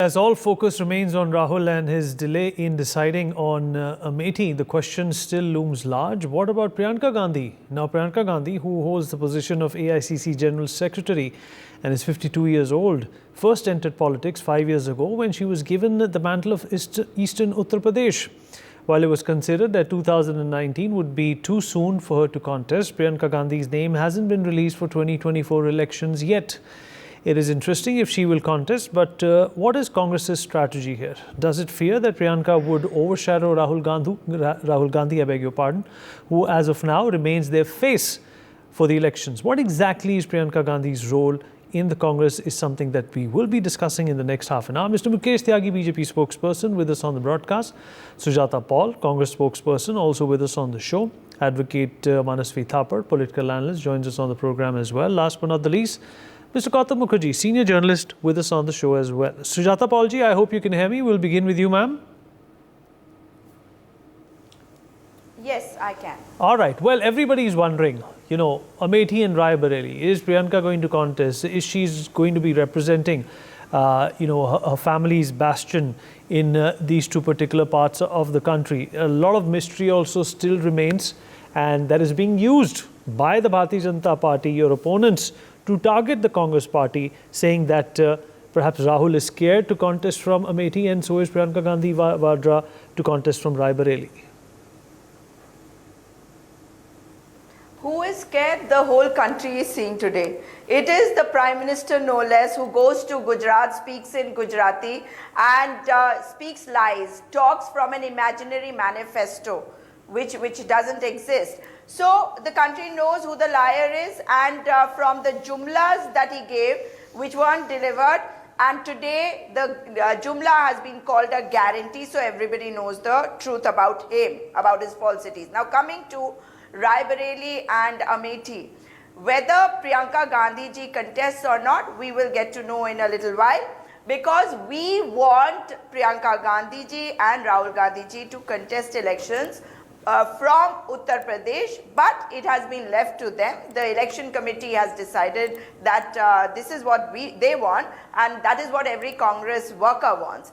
As all focus remains on Rahul and his delay in deciding on Amethi, the question still looms large. What about Priyanka Gandhi? Now, Priyanka Gandhi, who holds the position of AICC General Secretary and is 52 years old, first entered politics 5 years ago when she was given the mantle of Eastern Uttar Pradesh. While it was considered that 2019 would be too soon for her to contest, Priyanka Gandhi's name hasn't been released for 2024 elections yet. It is interesting if she will contest, but what is Congress's strategy here? Does it fear that Priyanka would overshadow Rahul Gandhi, I beg your pardon, who as of now remains their face for the elections? What exactly is Priyanka Gandhi's role in the Congress is something that we will be discussing in the next half an hour. Mr. Mukesh Tyagi, BJP spokesperson, with us on the broadcast. Sujata Paul, Congress spokesperson, also with us on the show. Advocate Manasvi Thapar, political analyst, joins us on the program as well. Last but not the least, Mr. Kautam Mukherjee, senior journalist, with us on the show as well. Sujata Paulji, I hope you can hear me. We'll begin with you, ma'am. Yes, I can. All right. Well, everybody is wondering, Amethi and Bareli, is Priyanka going to contest? Is she going to be representing, her family's bastion in these two particular parts of the country? A lot of mystery also still remains, and that is being used by the Bharatiya Janata Party, your opponents, to target the Congress party, saying that perhaps Rahul is scared to contest from Amethi and so is Priyanka Gandhi Vadra to contest from Bareli. Who is scared? The whole country is seeing today. It is the Prime Minister, no less, who goes to Gujarat, speaks in Gujarati and speaks lies, talks from an imaginary manifesto which doesn't exist. So the country knows who the liar is, and from the jumlas that he gave, which weren't delivered, and today the jumla has been called a guarantee, so everybody knows the truth about him, about his falsities. Now coming to Bareli and Amethi, whether Priyanka Gandhi ji contests or not, we will get to know in a little while, because we want Priyanka Gandhi ji and Rahul Gandhi ji to contest elections from Uttar Pradesh, but it has been left to them. The election committee has decided that this is what they want, and that is what every Congress worker wants.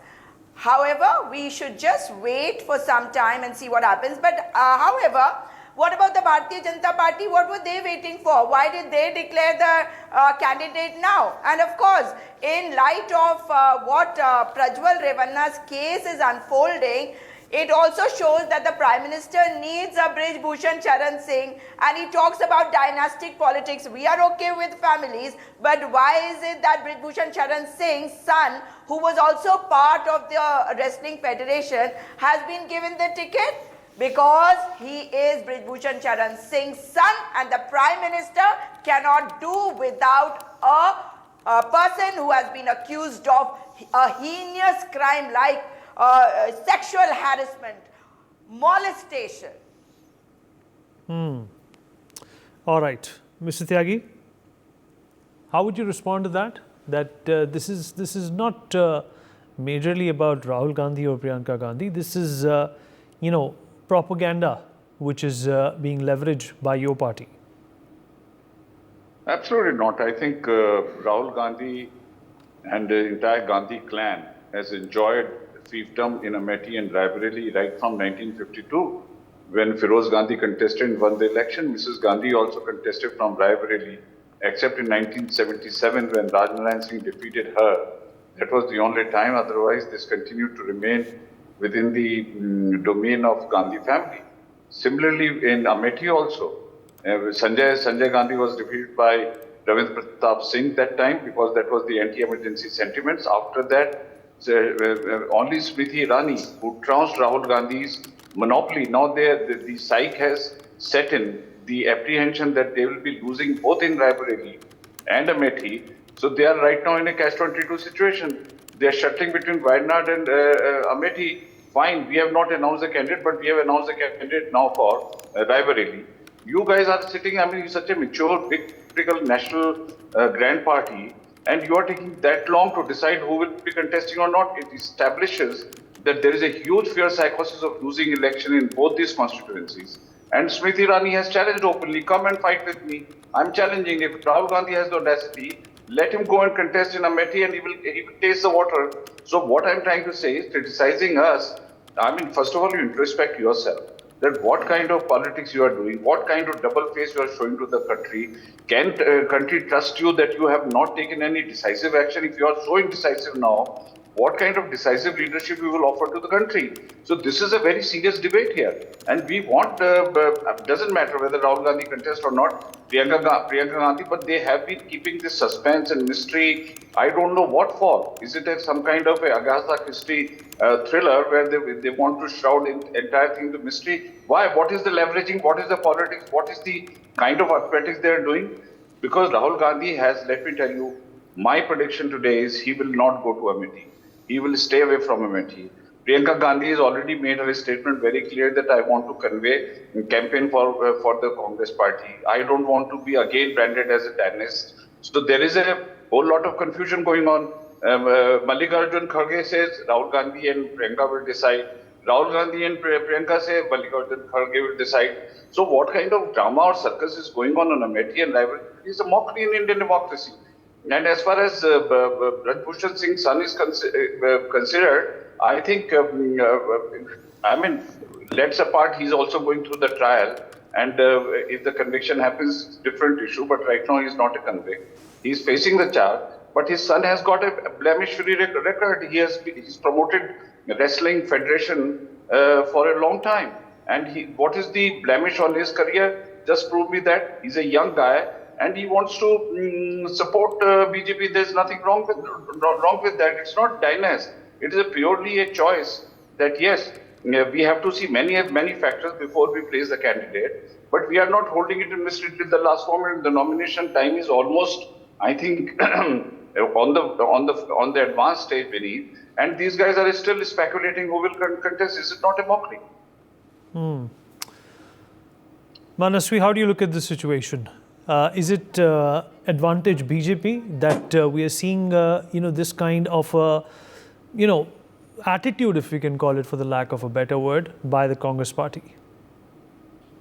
However, we should just wait for some time and see what happens. But however, what about the Bharatiya Janata Party? What were they waiting for? Why did they declare the candidate now? And of course, in light of what Prajwal Revanna's case is unfolding, it also shows that the Prime Minister needs a Brij Bhushan Charan Singh, and he talks about dynastic politics. We are okay with families, but why is it that Brij Bhushan Charan Singh's son, who was also part of the Wrestling Federation, has been given the ticket? Because he is Brij Bhushan Charan Singh's son, and the Prime Minister cannot do without a person who has been accused of a heinous crime like sexual harassment, molestation. All right. Mr. Tyagi, how would you respond to that? That this is not majorly about Rahul Gandhi or Priyanka Gandhi. This is, propaganda which is being leveraged by your party. Absolutely not. I think Rahul Gandhi and the entire Gandhi clan has enjoyed fiefdom in Amethi and Bareli right from 1952, when Feroz Gandhi contested and won the election. Mrs. Gandhi also contested from Bareli, except in 1977 when Rajnarayan Singh defeated her. That was the only time. Otherwise, this continued to remain within the domain of Gandhi family. Similarly, in Amethi also, Sanjay Gandhi was defeated by Ravindra Pratap Singh that time, because that was the anti-emergency sentiments. After that, only Smriti Irani, who trounced Rahul Gandhi's monopoly, now the psyche has set in, the apprehension that they will be losing both in Bareli and Amethi. So they are right now in a catch-22 situation. They are shuttling between Wayanad and Amethi. Fine, we have not announced a candidate, but we have announced a candidate now for Bareli. You guys are sitting, you're such a mature, big, political, national grand party, and you are taking that long to decide who will be contesting or not. It establishes that there is a huge fear psychosis of losing election in both these constituencies. And Smriti Irani has challenged openly, come and fight with me. I'm challenging. If Rahul Gandhi has the audacity Let him go and contest in Amethi and he will taste the water. So what I'm trying to say is criticizing us. I mean, first of all, you introspect yourself. That what kind of politics you are doing, what kind of double face you are showing to the country. Can country trust you that you have not taken any decisive action? If you are so indecisive now, what kind of decisive leadership you will offer to the country? So this is a very serious debate here, and we want. Doesn't matter whether Rahul Gandhi contests or not, Priyanka Gandhi, but they have been keeping this suspense and mystery. I don't know what for. Is it some kind of a Agatha Christie thriller where they want to shroud in entire thing to mystery? Why? What is the leveraging? What is the politics? What is the kind of arithmetic they are doing? Because Rahul Gandhi has, let me tell you, my prediction today is he will not go to Amethi. He will stay away from Amethi. Priyanka Gandhi has already made her statement very clear that I want to convey and campaign for the Congress party. I don't want to be again branded as a Danist. So there is a whole lot of confusion going on. Mallikarjun Kharge says Rahul Gandhi and Priyanka will decide. Rahul Gandhi and Priyanka say Mallikarjun Kharge will decide. So what kind of drama or circus is going on Amethi and rivalry is a mockery in Indian democracy. And as far as Braj Bhushan Singh's son is considered, I think, I mean, let's apart, he's also going through the trial. And if the conviction happens, different issue. But right now, he's not a convict. He's facing the charge. But his son has got a blemish-free record. He's promoted Wrestling Federation for a long time. And what is the blemish on his career? Just prove me that. He's a young guy. And he wants to support BJP. There's nothing wrong with that. It's not dynasty. It is purely a choice that yes, we have to see many factors before we place the candidate. But we are not holding it in mystery till the last moment. The nomination time is almost, I think, on the advanced stage beneath. And these guys are still speculating who will contest. Is it not a mockery? Manaswi, how do you look at this situation? Is it advantage BJP that we are seeing, this kind of, attitude, if we can call it for the lack of a better word, by the Congress party?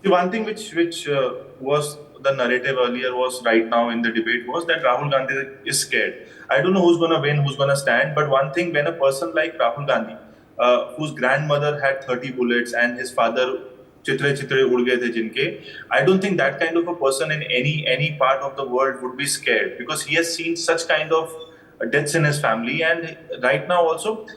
The one thing which was the narrative earlier was right now in the debate was that Rahul Gandhi is scared. I don't know who's going to win, who's going to stand, but one thing, when a person like Rahul Gandhi, whose grandmother had 30 bullets and his father चित्रे चित्रे उड़ गए थे जिनके, I don't think that kind of a person in any part of the world would be scared, because he has seen such kind of deaths in his family. And right now also,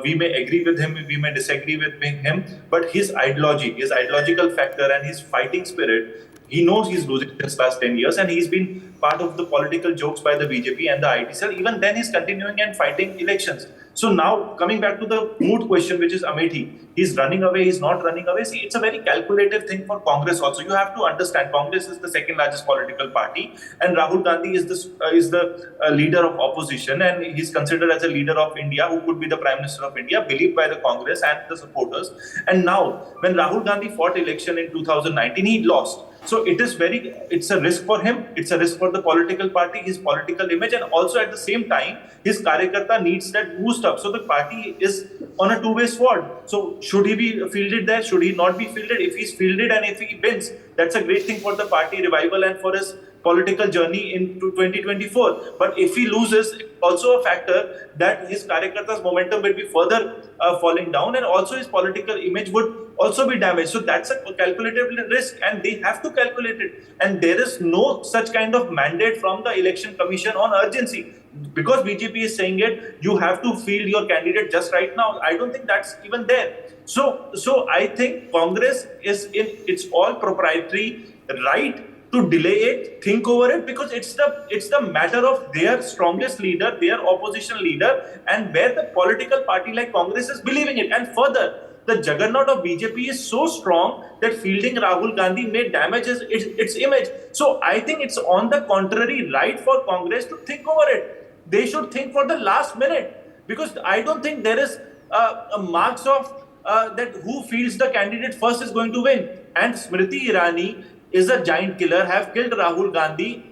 we may agree with him, we may disagree with him, but his ideology, his ideological factor and his fighting spirit, he knows he's losing since last 10 years, and he's been part of the political jokes by the BJP and the IT cell. Even then, he's continuing and fighting elections. So now, coming back to the moot question, which is Amethi, he's running away, he's not running away. See, it's a very calculative thing for Congress also. You have to understand, Congress is the second largest political party, and Rahul Gandhi is the leader of opposition, and he's considered as a leader of India, who could be the Prime Minister of India, believed by the Congress and the supporters. And now, when Rahul Gandhi fought election in 2019, he lost. So it's a risk for him, it's a risk for the political party, his political image, and also at the same time, his Karyakarta needs that boost up. So the party is on a two-way sword. So should he be fielded there? Should he not be fielded? If he's fielded and if he wins, that's a great thing for the party revival and for his political journey into 2024. But if he loses, also a factor that his Karyakarta's momentum will be further falling down, and also his political image would also be damaged. So that's a calculated risk, and they have to calculate it. And there is no such kind of mandate from the Election Commission on urgency. Because BJP is saying it, you have to field your candidate just right now. I don't think that's even there. So I think Congress is in its all proprietary right to delay it, think over it, because it's the matter of their strongest leader, their opposition leader, and where the political party like Congress is believing it. And further, the juggernaut of BJP is so strong that fielding Rahul Gandhi may damage its image. So I think it's on the contrary right for Congress to think over it. They should think for the last minute, because I don't think there is a marks of that who fields the candidate first is going to win. And Smriti Irani is a giant killer, have killed Rahul Gandhi.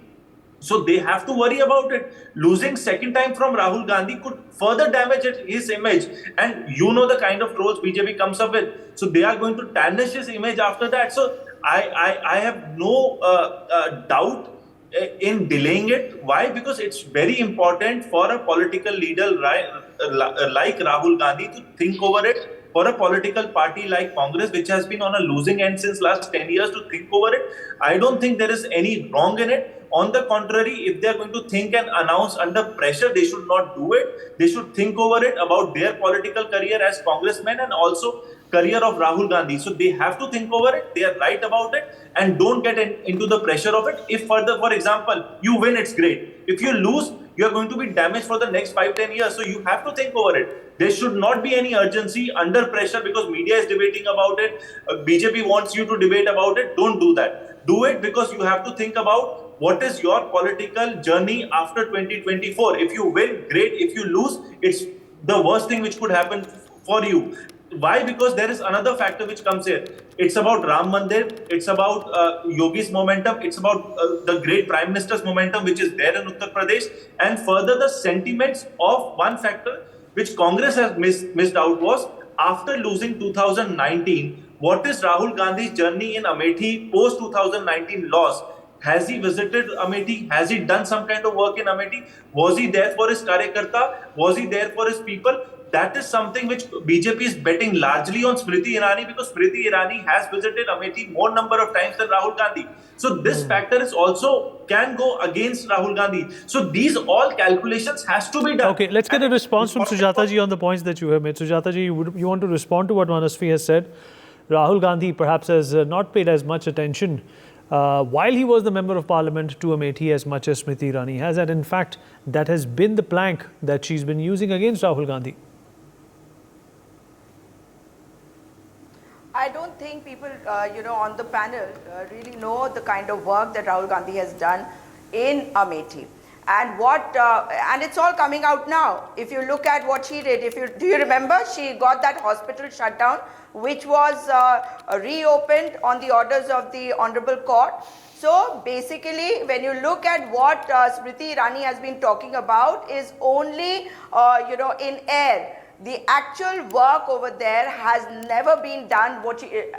So they have to worry about it. Losing second time from Rahul Gandhi could further damage his image. And you know the kind of trolls BJP comes up with. So they are going to tarnish his image after that. So I have no doubt in delaying it. Why? Because it's very important for a political leader like Rahul Gandhi to think over it, for a political party like Congress, which has been on a losing end since last 10 years, to think over it. I don't think there is any wrong in it. On the contrary, if they are going to think and announce under pressure, they should not do it. They should think over it about their political career as congressmen and also career of Rahul Gandhi. So they have to think over it. They are right about it and don't get into the pressure of it. If further, for example, you win, it's great. If you lose, you are going to be damaged for the next 5-10 years. So you have to think over it. There should not be any urgency under pressure because media is debating about it. BJP wants you to debate about it. Don't do that. Do it because you have to think about what is your political journey after 2024. If you win, great. If you lose, it's the worst thing which could happen for you. Why? Because there is another factor which comes here. It's about Ram Mandir. It's about Yogi's momentum. It's about the great Prime Minister's momentum, which is there in Uttar Pradesh. And further, the sentiments of one factor which Congress has missed out was after losing 2019. What is Rahul Gandhi's journey in Amethi post 2019 loss? Has he visited Amethi? Has he done some kind of work in Amethi? Was he there for his karyakarta? Was he there for his people? That is something which BJP is betting largely on Smriti Irani because Smriti Irani has visited Amethi more number of times than Rahul Gandhi. So this factor is also can go against Rahul Gandhi. So these all calculations has to be done. Okay, let's get a response from Sujata ji on the points that you have made. Sujata ji, you want to respond to what Manasvi has said? Rahul Gandhi perhaps has not paid as much attention while he was the member of parliament to Amethi as much as Smriti Irani has, and in fact that has been the plank that she's been using against Rahul Gandhi. I don't think people, on the panel really know the kind of work that Rahul Gandhi has done in Amethi. And and it's all coming out now. If you look at what she did, do you remember? She got that hospital shut down, which was reopened on the orders of the Honorable Court. So basically, when you look at what Smriti Irani has been talking about is only, in air. The actual work over there has never been done,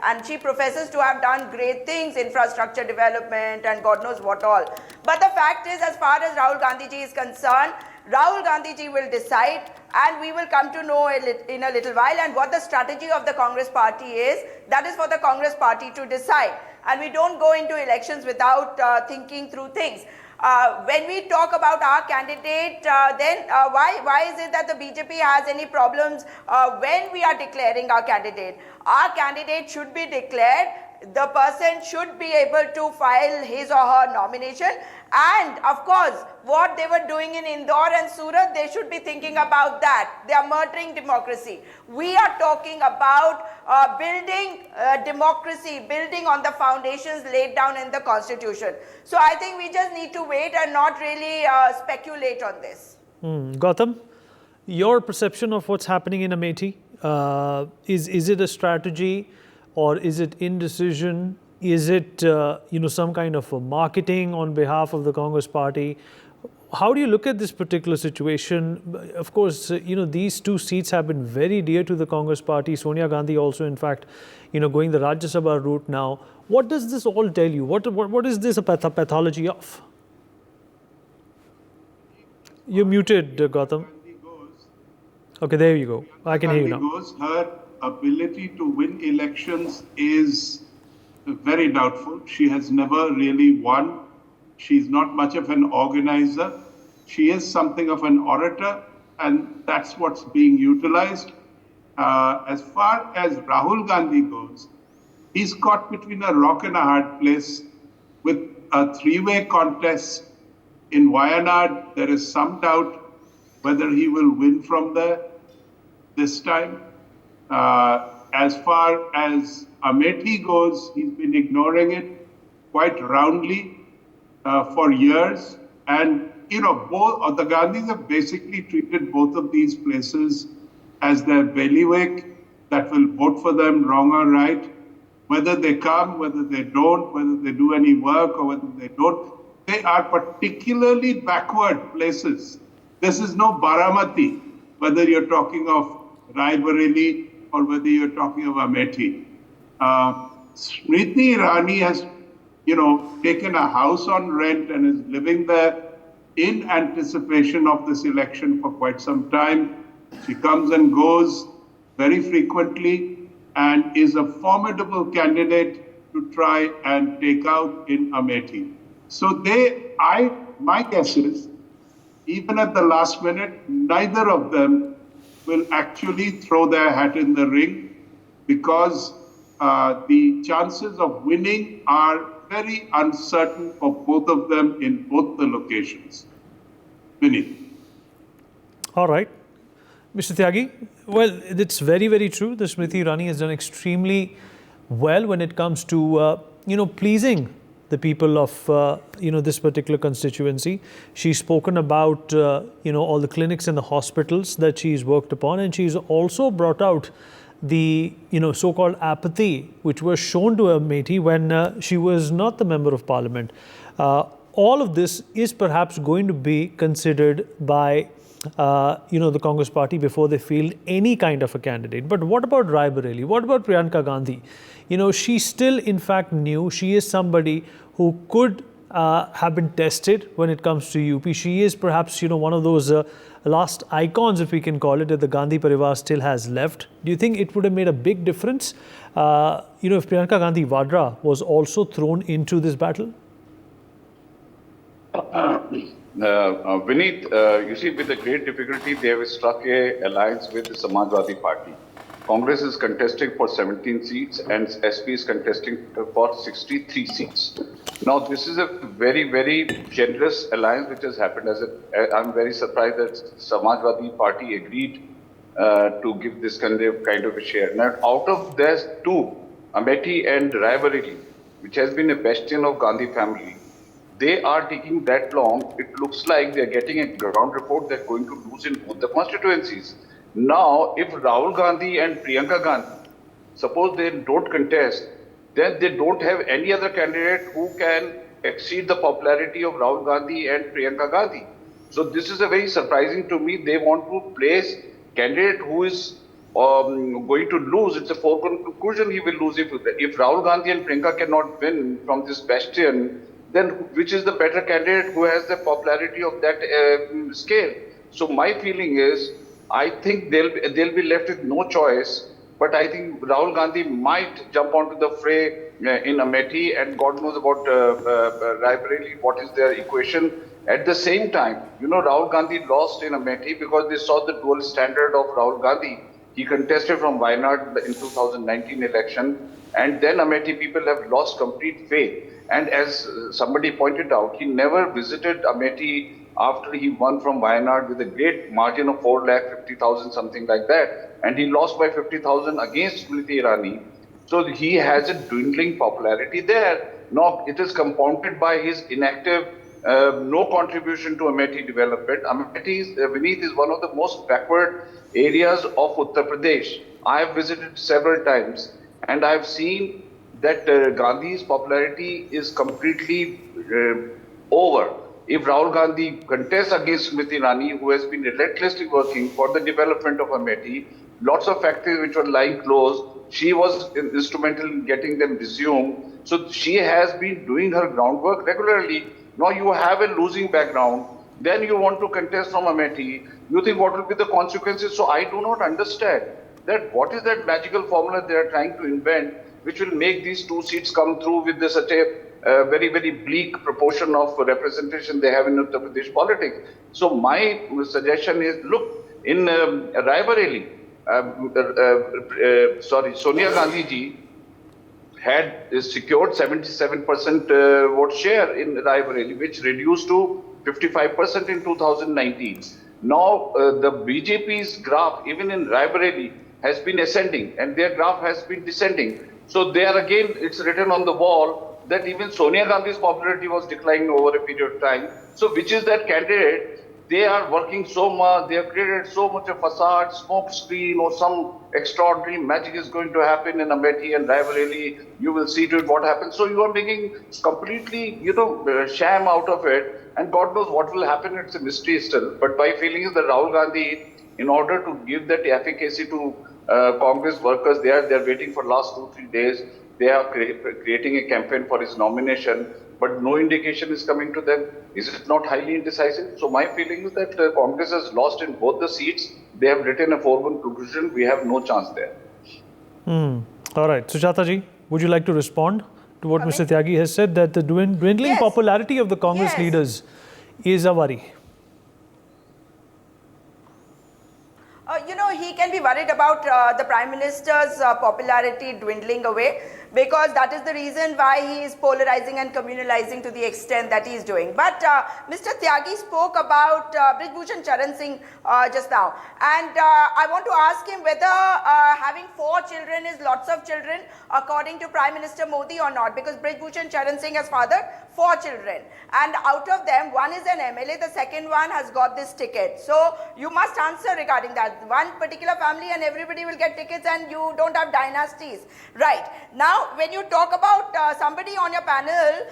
and she professes to have done great things, infrastructure development and God knows what all. But the fact is, as far as Rahul Gandhi ji is concerned, Rahul Gandhi ji will decide, and we will come to know in a little while. And what the strategy of the Congress party is, that is for the Congress party to decide. And we don't go into elections without thinking through things. When we talk about our candidate, then why is it that the BJP has any problems when we are declaring our candidate? Our candidate should be declared. The person should be able to file his or her nomination. And of course, what they were doing in Indore and Surat, they should be thinking about that. They are murdering democracy. We are talking about building democracy, building on the foundations laid down in the constitution. So I think we just need to wait and not really speculate on this. Gautam, your perception of what's happening in Amethi, is it a strategy or is it indecision? Is it, some kind of a marketing on behalf of the Congress party? How do you look at this particular situation? Of course, these two seats have been very dear to the Congress party. Sonia Gandhi also, in fact, going the Rajya Sabha route now. What does this all tell you? What is this a pathology of? You're muted, Gautam. Okay, there you go. I can hear you now. Her ability to win elections is very doubtful. She has never really won. She's not much of an organizer. She is something of an orator, and that's what's being utilized. As far as Rahul Gandhi goes, he's caught between a rock and a hard place with a three-way contest in Wayanad. There is some doubt whether he will win from there this time. As far as Amethi goes, he's been ignoring it quite roundly for years. And, both of the Gandhis have basically treated both of these places as their bailiwick that will vote for them, wrong or right. Whether they come, whether they don't, whether they do any work or whether they don't, they are particularly backward places. This is no Baramati, whether you're talking of Bareli or whether you're talking of Amethi. Smriti Irani has taken a house on rent and is living there in anticipation of this election for quite some time. She comes and goes very frequently and is a formidable candidate to try and take out in Amethi. So my guess is, even at the last minute, neither of them will actually throw their hat in the ring because the chances of winning are very uncertain for both of them in both the locations. Vinny. All right. Mr. Tyagi, well, it's very, very true. The Smriti Irani has done extremely well when it comes to, pleasing the people of, this particular constituency. She's spoken about, all the clinics and the hospitals that she's worked upon, and she's also brought out the, so-called apathy which was shown to Amethi when she was not the Member of Parliament. All of this is perhaps going to be considered by the Congress party before they field any kind of a candidate. But what about Bareli? What about Priyanka Gandhi? She's still in fact new. She is somebody who could have been tested when it comes to UP. She is perhaps, one of those last icons, if we can call it, that the Gandhi Parivar still has left. Do you think it would have made a big difference, if Priyanka Gandhi Vadra was also thrown into this battle? Vineet, you see, with a great difficulty, they have struck a alliance with the Samajwadi Party. Congress is contesting for 17 seats and SP is contesting for 63 seats. Now, this is a very, very generous alliance which has happened. I'm very surprised that Samajwadi Party agreed to give this kind of a share. Now, out of these two, Amethi and Bareli, which has been a bastion of Gandhi family, they are taking that long. It looks like they're getting a ground report they're going to lose in both the constituencies. Now, if Rahul Gandhi and Priyanka Gandhi, suppose they don't contest, then they don't have any other candidate who can exceed the popularity of Rahul Gandhi and Priyanka Gandhi. So this is a very surprising to me. They want to place candidate who is going to lose. It's a foregone conclusion he will lose. If Rahul Gandhi and Priyanka cannot win from this bastion, then which is the better candidate who has the popularity of that scale? So my feeling is, I think they'll be left with no choice. But I think Rahul Gandhi might jump onto the fray in Amethi, and God knows about Bareli, what is their equation. At the same time, Rahul Gandhi lost in Amethi because they saw the dual standard of Rahul Gandhi. He contested from Wayanad in 2019 election, and then Amethi people have lost complete faith. And as somebody pointed out, he never visited Amethi after he won from Wayanad with a great margin of 4,50,000, something like that. And he lost by 50,000 against Smriti Irani. So he has a dwindling popularity there. Now, it is compounded by his inactive, no contribution to Amethi development. Amethi, Vineet, is one of the most backward areas of Uttar Pradesh. I have visited several times, and I have seen that Gandhi's popularity is completely over. If Rahul Gandhi contests against Smriti Irani, who has been relentlessly working for the development of Amethi, lots of factories which were lying closed, she was instrumental in getting them resumed. So she has been doing her groundwork regularly. Now you have a losing background, then you want to contest from Amethi, you think what will be the consequences? So I do not understand that what is that magical formula they are trying to invent, which will make these two seats come through with such a very, very bleak proportion of representation they have in Uttar Pradesh politics. So my suggestion is, look, in Bareli, Sonia Gandhi ji had secured 77% vote share in Bareli, which reduced to 55% in 2019. Now, the BJP's graph, even in Bareli, has been ascending, and their graph has been descending. So there again, it's written on the wall that even Sonia Gandhi's popularity was declining over a period of time. So which is that candidate? They are working so much, they have created so much of facade, smoke screen, or some extraordinary magic is going to happen in Amethi and Bareli. You will see to it what happens. So you are making completely, sham out of it. And God knows what will happen. It's a mystery still. But my feeling is that Rahul Gandhi, in order to give that efficacy to Congress workers, they're waiting for last 2-3 days. they are creating a campaign for his nomination, but no indication is coming to them. Is it not highly indecisive? So my feeling is that Congress has lost in both the seats. They have written a foregone conclusion. We have no chance there. All right. Sujata ji, would you like to respond to what Mr. Tyagi has said, that the dwindling popularity of the Congress leaders is a worry? He can be worried about the Prime Minister's popularity dwindling away, because that is the reason why he is polarizing and communalizing to the extent that he is doing. But Mr. Tyagi spoke about Brij Bhushan Charan Singh just now, and I want to ask him whether having 4 children is lots of children according to Prime Minister Modi or not, because Brij Bhushan Charan Singh has fathered 4 children, and out of them, one is an MLA, the second one has got this ticket. So you must answer regarding that. One particular family and everybody will get tickets, and you don't have dynasties. Right. Now, when you talk about somebody on your panel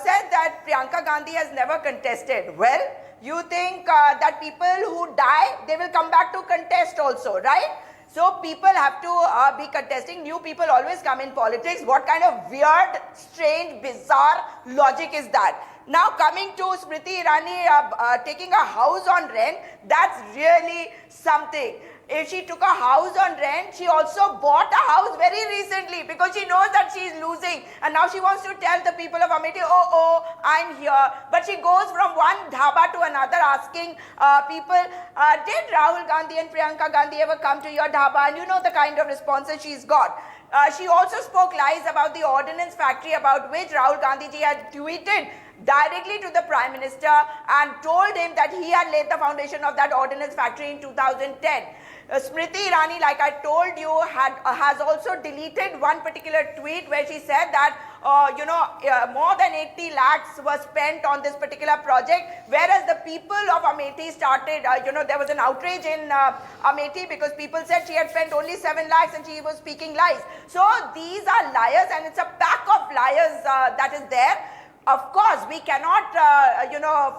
said that Priyanka Gandhi has never contested. Well, you think that people who die, they will come back to contest also, right? So people have to be contesting. New people always come in politics. What kind of weird, strange, bizarre logic is that? Now coming to Smriti Irani taking a house on rent, that's really something. If she took a house on rent, she also bought a house very recently because she knows that she is losing, and now she wants to tell the people of Amethi, oh, I'm here. But she goes from one dhaba to another asking people, did Rahul Gandhi and Priyanka Gandhi ever come to your dhaba? And you know the kind of responses she's got. She also spoke lies about the ordnance factory, about which Rahul Gandhi ji had tweeted directly to the Prime Minister and told him that he had laid the foundation of that ordnance factory in 2010. Smriti Irani, like I told you, has also deleted one particular tweet where she said that more than 80 lakhs was spent on this particular project, whereas the people of Amethi started, there was an outrage in Amethi because people said she had spent only 7 lakhs and she was speaking lies. So these are liars, and it's a pack of liars that is there. Of course, we cannot,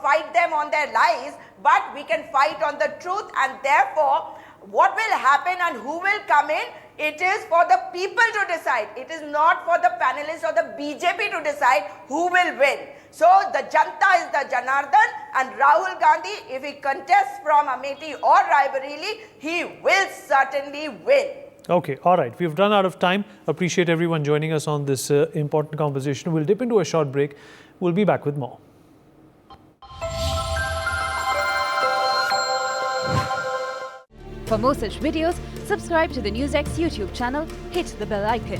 fight them on their lies, but we can fight on the truth, and therefore, what will happen and who will come in, it is for the people to decide. It is not for the panelists or the BJP to decide who will win. So the Janta is the Janardhan, and Rahul Gandhi, if he contests from Amethi or Bareli, he will certainly win. Okay, all right. We've run out of time. Appreciate everyone joining us on this important conversation. We'll dip into a short break. We'll be back with more. For more such videos, subscribe to the NewsX YouTube channel, hit the bell icon.